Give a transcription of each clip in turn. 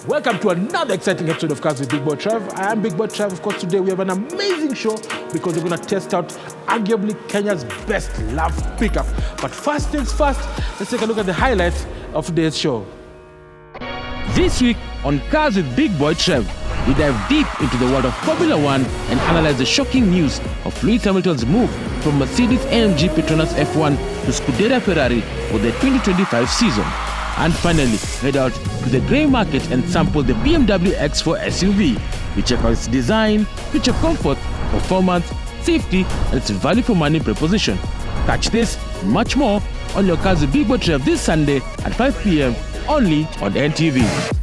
Welcome to another exciting episode of Cars with Big Boy Trev. I am Big Boy Trev. Of course, today we have an amazing show because we're going to test out arguably Kenya's best loved pickup. But first things first, let's take a look at the highlights of today's show. This week on Cars with Big Boy Trev, we dive deep into the world of Formula One and analyze the shocking news of Lewis Hamilton's move from Mercedes-AMG Petronas F1 to Scuderia Ferrari for the 2025 season. And finally, head out to the grey market and sample the BMW X4 SUV. We check out its design, feature comfort, performance, safety, and its value for money proposition. Catch this, much more, on your Cars with Big Boy Trev this Sunday at 5 p.m. only on NTV.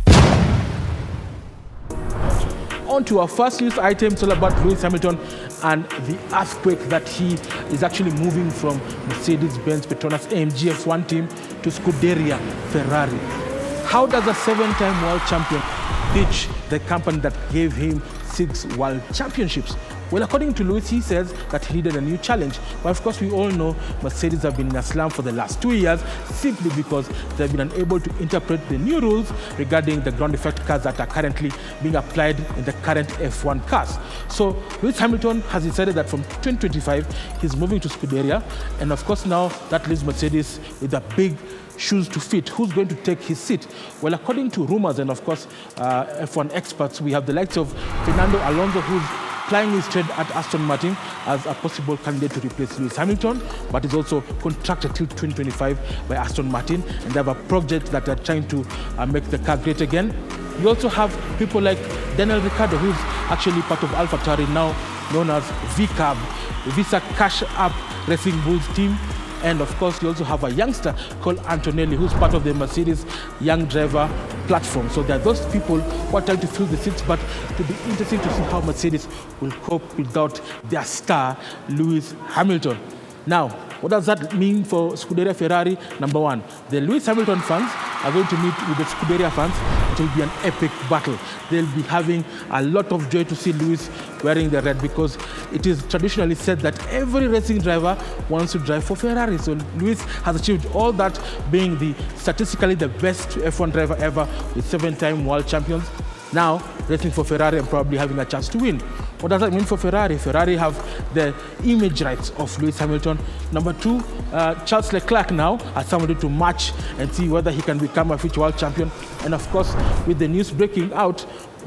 On to our first news item. It's all about Lewis Hamilton and the earthquake that he is actually moving from Mercedes-Benz Petronas AMG F1 team to Scuderia Ferrari. How does a 7-time world champion ditch the company that gave him 6 world championships? Well, according to Lewis, he says that he needed a new challenge. But of course, we all know Mercedes have been in a slump for the last 2 years simply because they've been unable to interpret the new rules regarding the ground effect cars that are currently being applied in the current F1 cars. So Lewis Hamilton has decided that from 2025, he's moving to Scuderia. And of course, now that leaves Mercedes with a big shoes to fit. Who's going to take his seat? Well, according to rumors and of course F1 experts, we have the likes of Fernando Alonso, who's plying his trade at Aston Martin as a possible candidate to replace Lewis Hamilton, but is also contracted till 2025 by Aston Martin, and they have a project that they're trying to make the car great again. You also have people like Daniel Ricciardo, who's actually part of AlphaTauri, now known as VCAB, Visa Cash App Racing Bulls team. And of course, you also have a youngster called Antonelli, who's part of the Mercedes Young Driver platform. So there are those people who are trying to fill the seats, but it will be interesting to see how Mercedes will cope without their star, Lewis Hamilton. Now, what does that mean for Scuderia Ferrari? Number one, the Lewis Hamilton fans are going to meet with the Scuderia fans. It will be an epic battle. They'll be having a lot of joy to see Lewis wearing the red because it is traditionally said that every racing driver wants to drive for Ferrari. So Lewis has achieved all that, being statistically the best F1 driver ever with 7-time world champions. Now racing for Ferrari and probably having a chance to win. What does that mean for Ferrari? Ferrari have the image rights of Lewis Hamilton. Number two, Charles Leclerc now has somebody to match and see whether he can become a future world champion. And of course, with the news breaking out,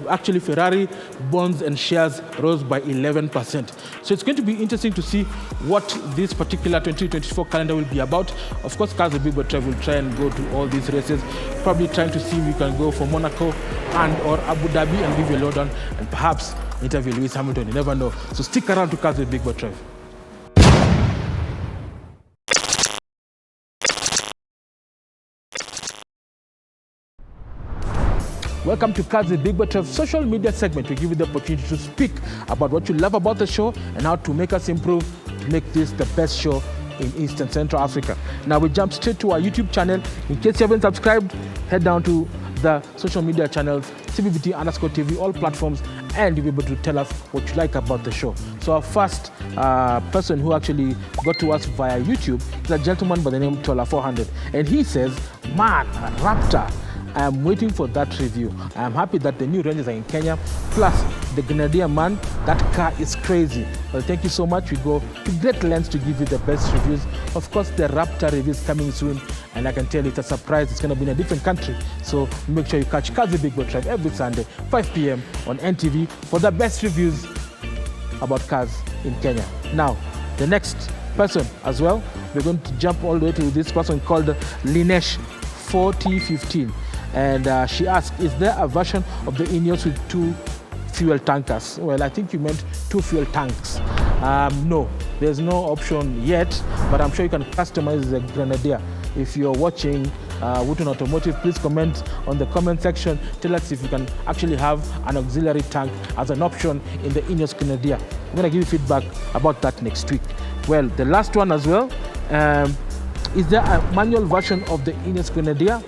actually Ferrari bonds and shares rose by 11%. So it's going to be interesting to see what this particular 2024 calendar will be about. Of course, Cars with Big Boy Trev will try and go to all these races, probably trying to see if we can go for Monaco and or Abu Dhabi and give you a lowdown and perhaps interview Lewis Hamilton. You never know. So stick around to Cars with Big Boy Trev. Welcome to Cars with Big Boy Trev's social media segment. We give you the opportunity to speak about what you love about the show and how to make us improve to make this the best show in East and Central Africa. Now we jump straight to our YouTube channel. In case you haven't subscribed, head down to the social media channels, CBBT_TV, all platforms, and you'll be able to tell us what you like about the show. So our first person who actually got to us via YouTube is a gentleman by the name Tola400. And he says, man, Raptor, I am waiting for that review. I am happy that the new ranges are in Kenya. Plus, the Grenadier, man, that car is crazy. Well, thank you so much. We go to great lengths to give you the best reviews. Of course, the Raptor review is coming soon. And I can tell you it's a surprise. It's going to be in a different country. So make sure you catch Cars with Big Boy Trev every Sunday, 5 p.m. on NTV for the best reviews about cars in Kenya. Now, the next person as well, we're going to jump all the way to this person called Linesh 4015. And she asked, is there a version of the Ineos with 2 fuel tankers? Well, I think you meant 2 fuel tanks. No, there's no option yet, but I'm sure you can customize the Grenadier. If you're watching Wooten Automotive, please comment on the comment section. Tell us if you can actually have an auxiliary tank as an option in the Ineos Grenadier. I'm going to give you feedback about that next week. Well, the last one as well, is there a manual version of the Ineos Grenadier?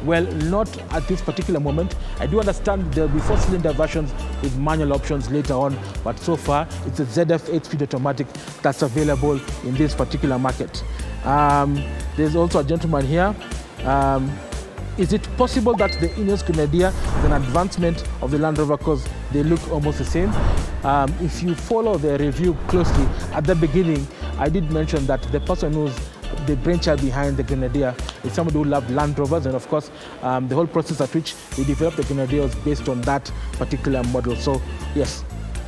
Well, not at this particular moment. I do understand there will be 4-cylinder versions with manual options later on, but so far it's a ZF 8-speed automatic that's available in this particular market. There's also a gentleman here Is it possible that the Ineos Grenadier is an advancement of the Land Rover because they look almost the same? If you follow the review closely, at the beginning, I did mention that the person who's the brainchild behind the Grenadier is somebody who loved Land Rovers, and of course, the whole process at which they developed the Grenadier was based on that particular model. So, yes.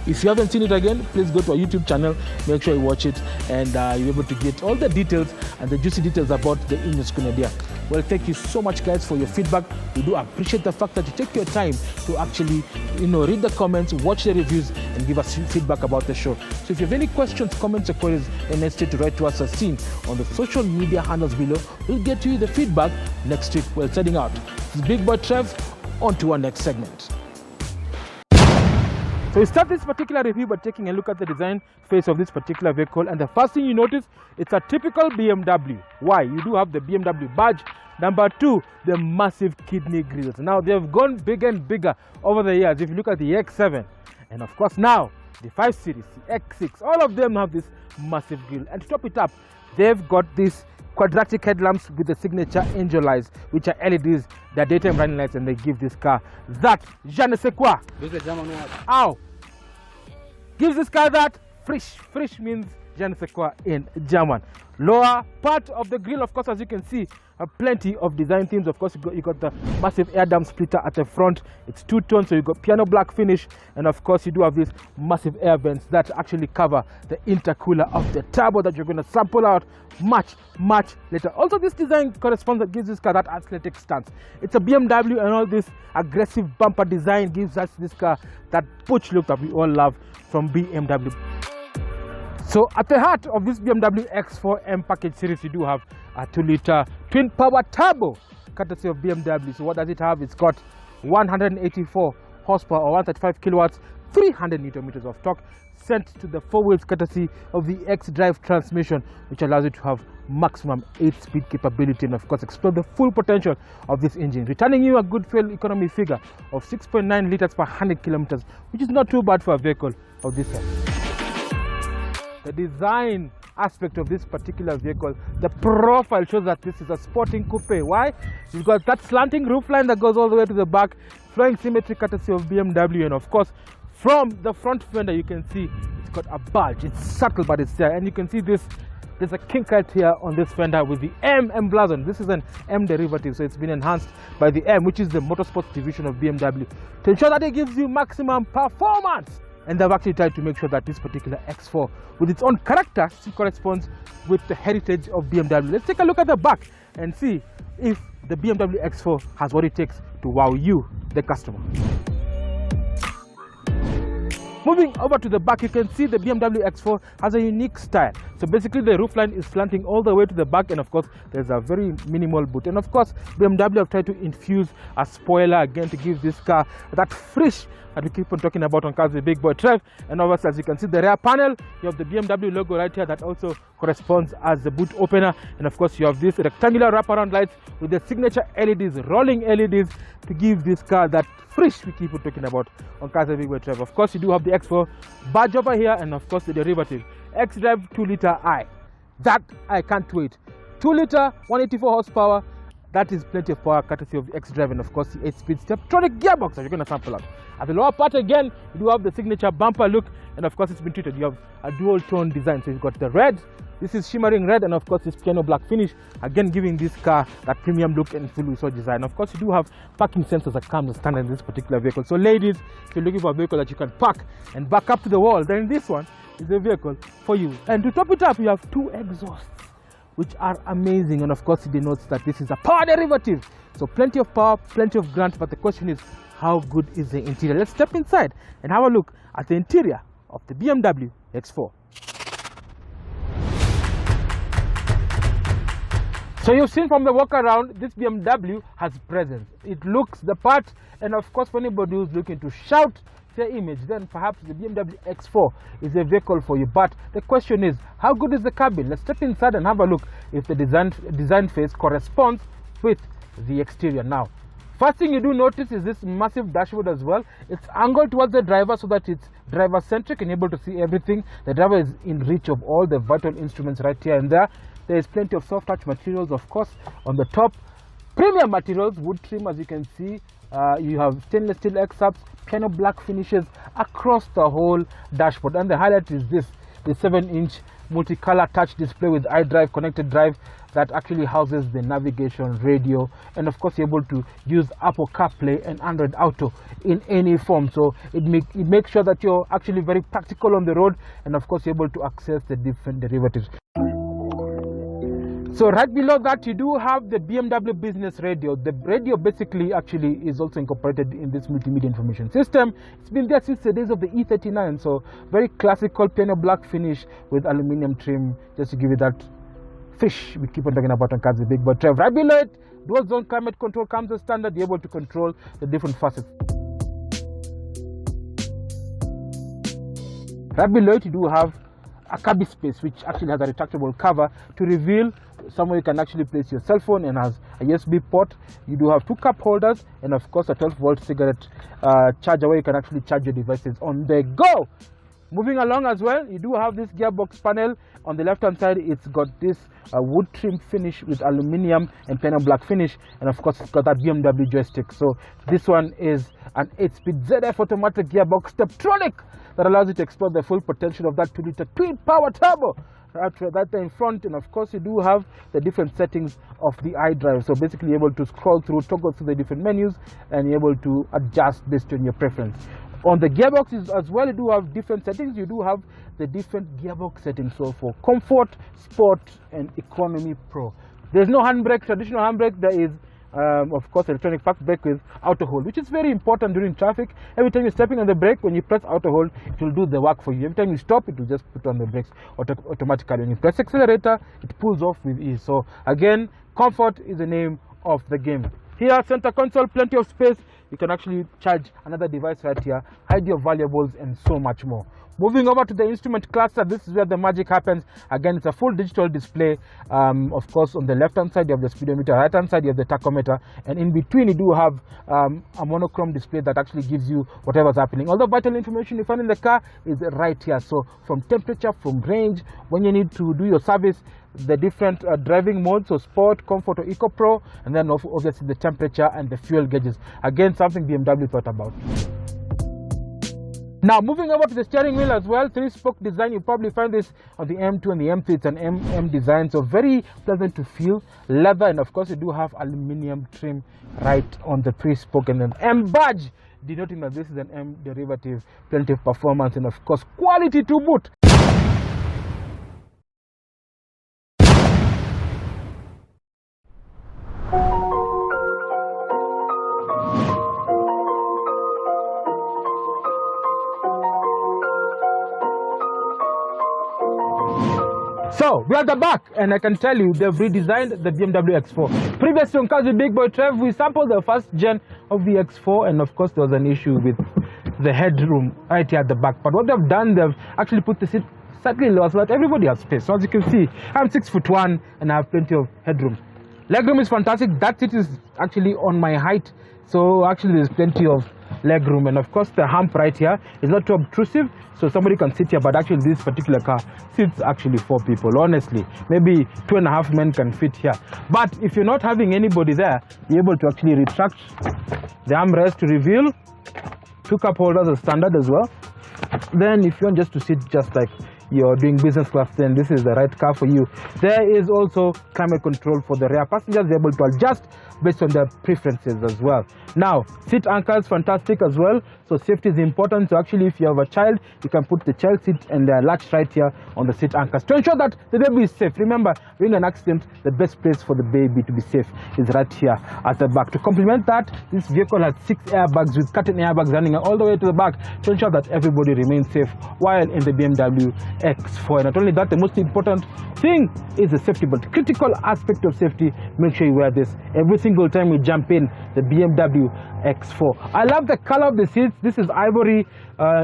If you haven't seen it again, please go to our YouTube channel, make sure you watch it, and you're able to get all the details and the juicy details about the Ineos Grenadier. Well, thank you so much, guys, for your feedback. We do appreciate the fact that you take your time to actually, read the comments, watch the reviews, and give us feedback about the show. So if you have any questions, comments, or queries, then hesitate to write to us as seen on the social media handles below. We'll get to you the feedback next week. Well, setting out. This is Big Boy Trev. On to our next segment. So we start this particular review by taking a look at the design phase of this particular vehicle, and the first thing you notice, it's a typical BMW. Why? You do have the BMW badge. Number two, the massive kidney grills. Now they've gone bigger and bigger over the years. If you look at the X7, and of course now the 5 Series, the X6, all of them have this massive grill. And to top it up, they've got this quadratic headlamps with the signature angel lights, which are LEDs, they're daytime running lights, and they give this car that je ne sais quoi. Ow! Gives this car that frisch. Frisch means je ne sais quoi in German. Lower part of the grille, of course, as you can see, plenty of design themes. Of course, you got the massive air dam splitter at the front. It's two-tone, so you got piano black finish, and of course you do have these massive air vents that actually cover the intercooler of the turbo that you're going to sample out much later. Also, this design corresponds, that gives this car that athletic stance. It's a BMW, and all this aggressive bumper design gives us this car that putsch look that we all love from BMW. So at the heart of this BMW X4 M package series, you do have a 2-liter twin power turbo courtesy of BMW. So what does it have? It's got 184 horsepower or 135 kilowatts, 300 newton meters of torque, sent to the 4 wheels courtesy of the X-Drive transmission, which allows you to have maximum 8-speed capability and of course explore the full potential of this engine, returning you a good fuel economy figure of 6.9 liters per 100 kilometers, which is not too bad for a vehicle of this size. The design aspect of this particular vehicle, the profile shows that this is a sporting coupe. Why? You've got that slanting roofline that goes all the way to the back, flowing symmetry courtesy of BMW, and of course from the front fender you can see it's got a bulge. It's subtle but it's there, and you can see this. There's a kink right here on this fender with the M emblazoned. This is an M derivative, so it's been enhanced by the M, which is the motorsports division of BMW, to ensure that it gives you maximum performance. And they've actually tried to make sure that this particular X4, with its own character, corresponds with the heritage of BMW. Let's take a look at the back and see if the BMW X4 has what it takes to wow you, the customer. Moving over to the back, you can see the BMW X4 has a unique style. So basically the roofline is slanting all the way to the back, and of course there's a very minimal boot. And of course BMW have tried to infuse a spoiler again to give this car that frisch that we keep on talking about on Cars with Big Boy Trev. And obviously, as you can see, the rear panel, you have the BMW logo right here that also corresponds as the boot opener. And of course you have this rectangular wraparound lights with the signature LEDs, rolling LEDs, to give this car that frisch we keep on talking about on Cars with Big Boy Trev. Of course you do have the X4 badge over here, and of course the derivative X-Drive 2-liter I. That I can't wait. 2-liter, 184 horsepower. That is plenty of power courtesy of the X-Drive, and of course the 8-speed Steptronic gearbox that you're going to sample out. At the lower part again, you do have the signature bumper look, and of course it's been treated. You have a dual tone design, so you've got the red, this is shimmering red, and of course this piano black finish, again giving this car that premium look and full resort design. Of course you do have parking sensors that comes as standard in this particular vehicle. So ladies, if you're looking for a vehicle that you can park and back up to the wall, then this one is a vehicle for you. And to top it up, you have 2 exhausts, which are amazing, and of course it denotes that this is a power derivative. So plenty of power, plenty of grunt, but the question is, how good is the interior? Let's step inside and have a look at the interior of the BMW X4. So you've seen from the walk around, this BMW has presence. It looks the part, and of course for anybody who's looking to shout their image, then perhaps the BMW X4 is a vehicle for you. But the question is, how good is the cabin? Let's step inside and have a look if the design phase corresponds with the exterior. Now, first thing you do notice is this massive dashboard as well. It's angled towards the driver so that it's driver centric and able to see everything. The driver is in reach of all the vital instruments right here and there. There is plenty of soft touch materials, of course, on the top. Premium materials, wood trim, as you can see. You have stainless steel X-ups, piano black finishes across the whole dashboard. And the highlight is this, the 7-inch multicolor touch display with iDrive connected drive that actually houses the navigation, radio, and of course you're able to use Apple CarPlay and Android Auto in any form. So it makes sure that you're actually very practical on the road, and of course you're able to access the different derivatives. So right below that, you do have the BMW Business Radio. The radio basically actually is also incorporated in this multimedia information system. It's been there since the days of the E39. So very classical piano black finish with aluminum trim, just to give you that fish we keep on talking about on cars with big boy Trev. Right below it, dual zone climate control comes as standard. You're able to control the different facets. Right below it, you do have a cabby space, which actually has a retractable cover to reveal somewhere you can actually place your cell phone, and has a USB port. You do have 2 cup holders, and of course a 12-volt cigarette charger where you can actually charge your devices on the go. Moving along as well, you do have this gearbox panel. On the left hand side, it's got this wood trim finish with aluminium and piano black finish, and of course it's got that BMW joystick. So this one is an 8-speed ZF automatic gearbox Steptronic that allows you to explore the full potential of that 2-liter twin power turbo right there in front. And of course you do have the different settings of the iDrive. So basically you're able to scroll through, toggle through the different menus, and you're able to adjust based on your preference. On the gearboxes as well, you do have different settings. You do have the different gearbox settings. So for comfort, sport, and economy pro. There's no handbrake, traditional handbrake. There is of course electronic park brake with auto hold, which is very important during traffic. Every time you're stepping on the brake, when you press auto hold, it will do the work for you. Every time you stop, it will just put on the brakes automatically. When you press accelerator, it pulls off with ease. So again, comfort is the name of the game. Here, center console, plenty of space. You can actually charge another device right here, hide your valuables, and so much more. Moving over to the instrument cluster, this is where the magic happens. Again, it's a full digital display. Of course, on the left-hand side, you have the speedometer, right-hand side, you have the tachometer, and in between, you do have a monochrome display that actually gives you whatever's happening. All the vital information you find in the car is right here. So from temperature, from range, when you need to do your service, the different driving modes, so sport, comfort, or eco pro, and then obviously the temperature and the fuel gauges. Again, something BMW thought about. Now moving over to the steering wheel as well, 3-spoke design. You probably find this on the M2 and the M3. It's an MM design, so very pleasant to feel. Leather, and of course you do have aluminium trim right on the 3-spoke, and then M badge, denoting that this is an M derivative. Plenty of performance, and of course quality to boot. So we're at the back, and I can tell you they've redesigned the BMW X4. Previously on Cars with Big Boy Trev, we sampled the first gen of the X4, and of course there was an issue with the headroom right here at the back. But what they've done, they've actually put the seat slightly lower so that everybody has space. So as you can see, I'm 6'1" and I have plenty of headroom. Legroom is fantastic. That seat is actually on my height, so actually there's plenty of legroom. And of course the hump right here is not too obtrusive, so somebody can sit here, but actually this particular car sits actually 4 people. Honestly, maybe 2.5 men can fit here. But if you're not having anybody there, you're able to actually retract the armrest to reveal 2 cup holders as standard as well. Then if you want just to sit just like you're doing business class, then this is the right car for you. There is also climate control for the rear passengers. They're able to adjust based on their preferences as well. Now, seat anchors, fantastic as well. So safety is important. So actually, if you have a child, you can put the child seat and the latch right here on the seat anchors to ensure that the baby is safe. Remember, during an accident, the best place for the baby to be safe is right here at the back. To complement that, this vehicle has 6 airbags with curtain airbags running all the way to the back to ensure that everybody remains safe while in the BMW X4. And not only that, the most important thing is the safety belt. Critical aspect of safety, make sure you wear this every single time you jump in the BMW X4. I love the color of the seats. This is ivory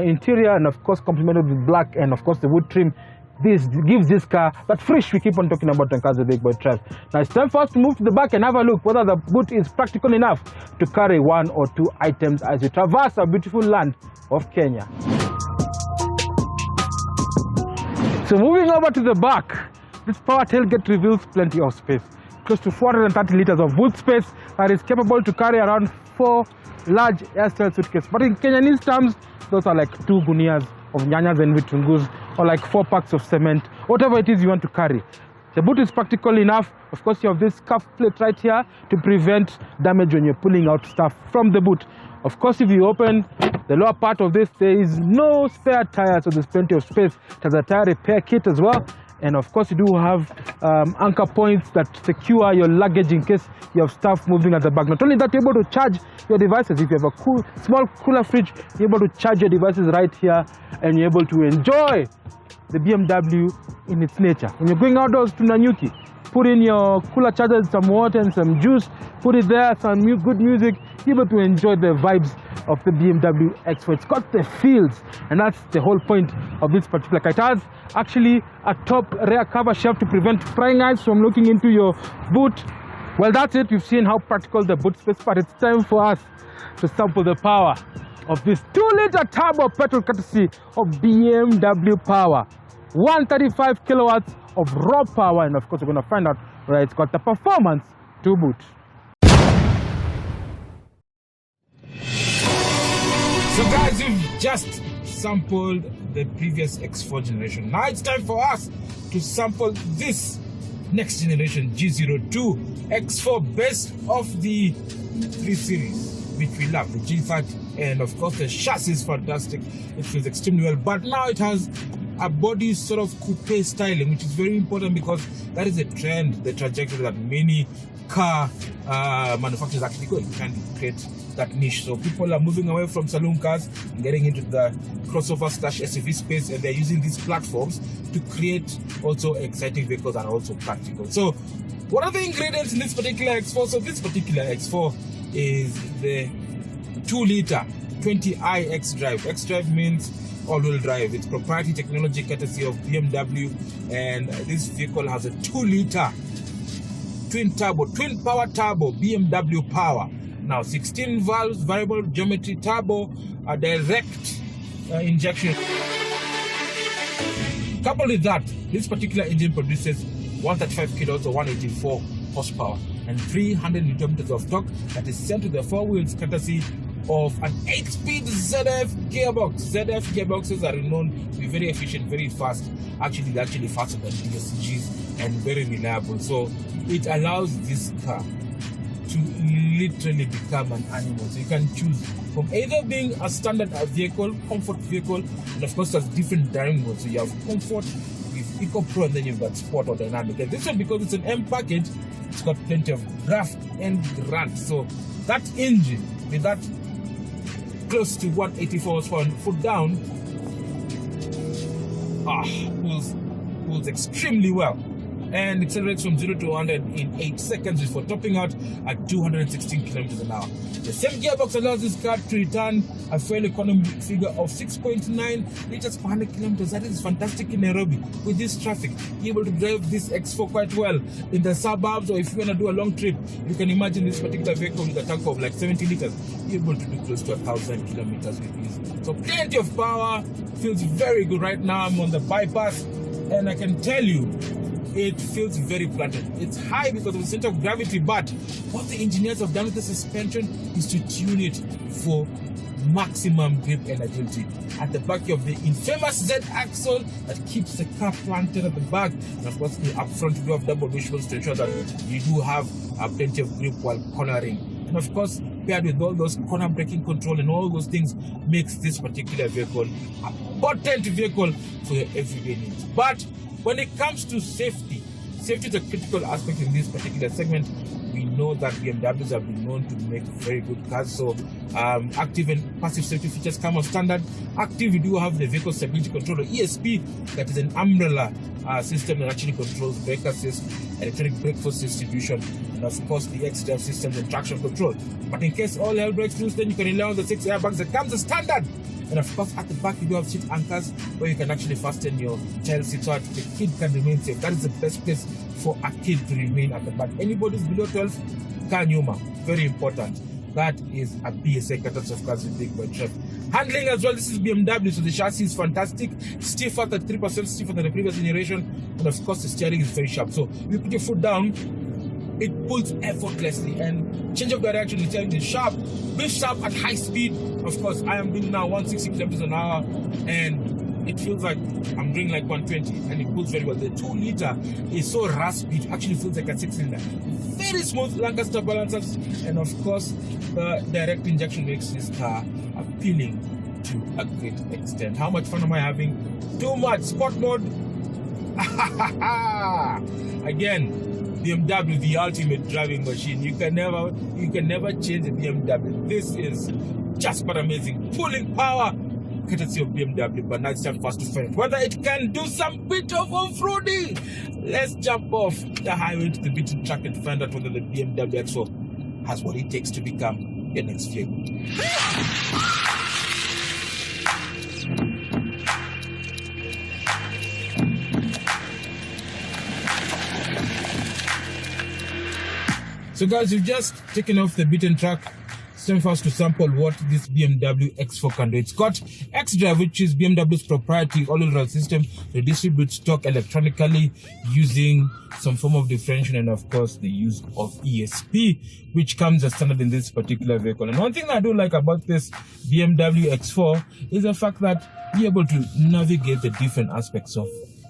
interior, and of course complemented with black, and of course the wood trim. This gives this car that fresh we keep on talking about on Cars with Big Boy Trev. Now it's time for us to move to the back and have a look whether the boot is practical enough to carry 1 or 2 items as we traverse our beautiful land of Kenya. So moving over to the back, this power tailgate reveals plenty of space. Close to 430 liters of boot space, that is capable to carry around 4 large airstyle suitcases. But in Kenyanese terms, those are like 2 gunias of nyanyas and vitungus, or like 4 packs of cement, whatever it is you want to carry. The boot is practical enough. Of course, you have this cuff plate right here to prevent damage when you're pulling out stuff from the boot. Of course, if you open the lower part of this, there is no spare tire, so there's plenty of space. It has a tire repair kit as well. And of course, you do have anchor points that secure your luggage in case you have stuff moving at the back. Not only that, you're able to charge your devices. If you have a small cooler fridge, you're able to charge your devices right here, and you're able to enjoy the BMW in its nature. When you're going outdoors to Nanyuki, put in your cooler charger, some water and some juice, put it there, some good music, you're able to enjoy the vibes of the BMW X4. It's got the feels, and that's the whole point of this particular car. It has actually a top rear cover shelf to prevent prying eyes from looking into your boot. Well, that's it. We've seen how practical the boot space, but it's time for us to sample the power of this 2-liter turbo petrol courtesy of BMW Power. 135 kilowatts of raw power, and of course, we're going to find out where it's got the performance to boot. So guys, we've just sampled the previous X4 generation. Now it's time for us to sample this next generation G02 X4 based off the 3 Series, which we love, the G30, and of course the chassis is fantastic. It feels extremely well, but now it has a body sort of coupe styling, which is very important because that is a trend, the trajectory that many car manufacturers actually going, trying to create that niche. So people are moving away from saloon cars and getting into the crossover / SUV space, and they're using these platforms to create also exciting vehicles that are also practical. So what are the ingredients in this particular X4? So this particular X4 is the 2-liter 20i X-Drive. X-Drive means all-wheel drive. It's proprietary technology courtesy of BMW, and this vehicle has a 2-liter twin power turbo BMW Power. Now 16 valves, variable geometry turbo, a direct injection. Coupled with that, this particular engine produces 135 kilowatts or 184 horsepower and 300 newton meters of torque that is sent to the 4 wheels courtesy of an 8-speed ZF gearbox. ZF gearboxes are known to be very efficient, very fast. Actually, they're actually faster than DSGs and very reliable. So it allows this car to literally become an animal. So you can choose from either being a standard vehicle, comfort vehicle, and of course there's different driving modes. So you have comfort with Eco Pro, and then you've got Sport or Dynamic. And this one, because it's an M package, it's got plenty of draft and grunt. So that engine with that close to 184 horsepower and foot down, pulls extremely well. And accelerates from 0 to 100 in 8 seconds before topping out at 216 kilometers an hour. The same gearbox allows this car to return a fuel economy figure of 6.9 liters per 100 kilometers. That is fantastic in Nairobi. With this traffic, you're able to drive this X4 quite well in the suburbs, or if you want to do a long trip, you can imagine this particular vehicle with a tank of like 70 liters. You're able to do close to 1,000 kilometers with this. So plenty of power, feels very good. Right now I'm on the bypass, and I can tell you, it feels very planted. It's high because of the center of gravity, but what the engineers have done with the suspension is to tune it for maximum grip and agility. At the back of the infamous Z axle that keeps the car planted at the back, and of course up front you do have double wishbones to ensure that you do have plenty of grip while cornering. And of course, paired with all those corner braking control and all those things, makes this particular vehicle a potent vehicle for your everyday needs. But when it comes to safety is a critical aspect in this particular segment. We know that BMWs have been known to make very good cars. So active and passive safety features come on standard. Active, we do have the vehicle stability controller, ESP, that is an umbrella system that actually controls brake assist, electronic brake force distribution, and of course the X-Drive systems and traction control. But in case all hell breaks loose, then you can rely on the 6 airbags that comes as standard. And of course, at the back, you do have seat anchors where you can actually fasten your child seat so that the kid can remain safe. That is the best place for a kid to remain at the back. Anybody who's below 12, car Numa, very important. That is a BSA category of cars with big boy trip. Handling as well, this is BMW, so the chassis is fantastic. Stiffer, 3% stiffer than the previous generation. And of course, the steering is very sharp. So you put your foot down, it pulls effortlessly, and change of direction is telling you sharp, be sharp at high speed. Of course, I am doing now 160 kilometers an hour, and it feels like I'm doing like 120, and it pulls very well. The 2 liter is so raspy, it actually feels like a 6-cylinder. Very smooth Lancaster balancers, and of course, the direct injection makes this car appealing to a great extent. How much fun am I having? Too much. Sport mode. Again, BMW, the ultimate driving machine. You can never change a BMW. This is just but amazing. Pulling power, courtesy of BMW. But now it's time for us to find whether it can do some bit of off-roading. Let's jump off the highway to the beaten track and find out whether the BMW X4 has what it takes to become your next vehicle. So guys, we've just taken off the beaten track. It's time for us to sample what this BMW X4 can do. It's got X-Drive, which is BMW's proprietary all-wheel system. They distribute stock electronically using some form of differential, and of course the use of ESP, which comes as standard in this particular vehicle. And one thing I do like about this BMW X4 is the fact that you're able to navigate the different aspects of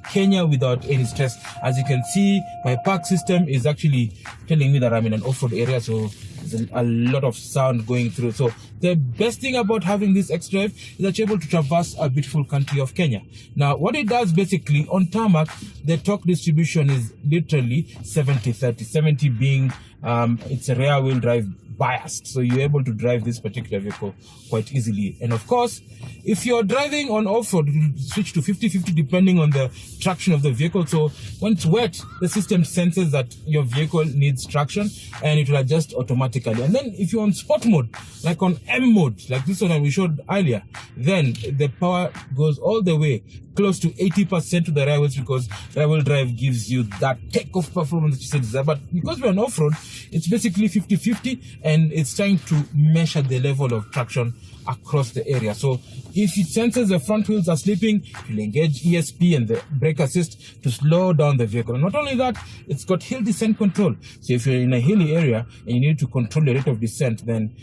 Kenya without any stress. As you can see, my park system is actually telling me that I'm in an off-road area, so there's a lot of sound going through. So the best thing about having this X-Drive is that you're able to traverse a beautiful country of Kenya. Now, what it does basically on tarmac, the torque distribution is literally 70-30, 70 being it's a rear wheel drive biased, so you're able to drive this particular vehicle quite easily. And of course, if you're driving on off-road, you switch to 50-50 depending on the traction of the vehicle. So when it's wet, the system senses that your vehicle needs traction and it will adjust automatically. And then if you're on sport mode, like on M mode, like this one that we showed earlier, then the power goes all the way close to 80% to the rear wheels, because rear wheel drive gives you that takeoff performance that you said desire. But because we're on off-road, it's basically 50-50, and it's trying to measure the level of traction across the area. So if it senses the front wheels are slipping, it will engage ESP and the brake assist to slow down the vehicle. And not only that, it's got hill descent control. So if you're in a hilly area and you need to control the rate of descent, then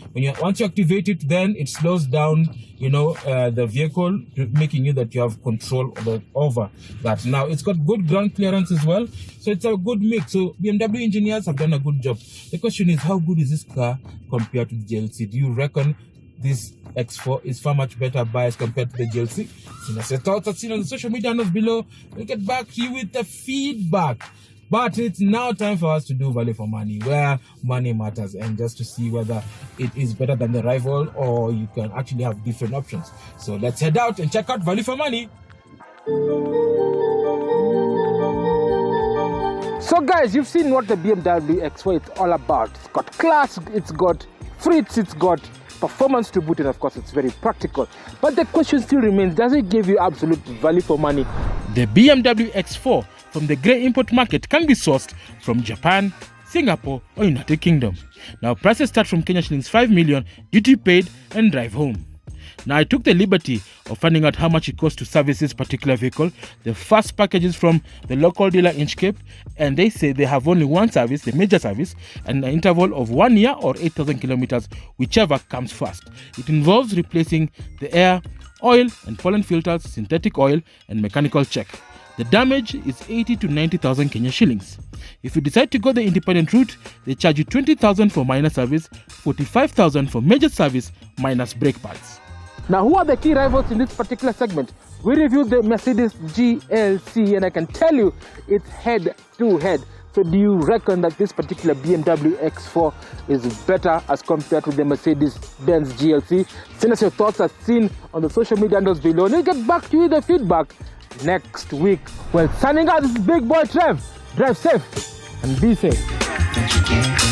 once you activate it, then it slows down, the vehicle, making you that you have control over that. Now, it's got good ground clearance as well, so it's a good mix. So BMW engineers have done a good job. The question is, how good is this car compared to the GLC? Do you reckon this X4 is far much better biased compared to the GLC? Send us your thoughts as seen on the social media notes below. We'll get back to you with the feedback. But it's now time for us to do value for money, where money matters, and just to see whether it is better than the rival or you can actually have different options. So let's head out and check out value for money. So guys, you've seen what the BMW X4 is all about. It's got class, it's got fritz, it's got performance to boot, and of course it's very practical. But the question still remains, does it give you absolute value for money? The BMW X4 from the grey import market can be sourced from Japan, Singapore or United Kingdom. Now prices start from Kenya shillings 5 million, duty paid and drive home. Now I took the liberty of finding out how much it costs to service this particular vehicle. The first package is from the local dealer Inchcape, and they say they have only one service, the major service, and an interval of 1 year or 8,000 kilometers, whichever comes first. It involves replacing the air, oil and pollen filters, synthetic oil and mechanical check. The damage is 80 to 90,000 Kenya shillings. If you decide to go the independent route, they charge you 20,000 for minor service, 45,000 for major service minus brake pads. Now, who are the key rivals in this particular segment? We reviewed the Mercedes GLC, and I can tell you it's head to head. So do you reckon that this particular BMW X4 is better as compared to the Mercedes-Benz GLC? Send us your thoughts as seen on the social media handles below, and we'll get back to you with the feedback next week. Well, signing out, this is Big Boy Trev. Drive safe and be safe.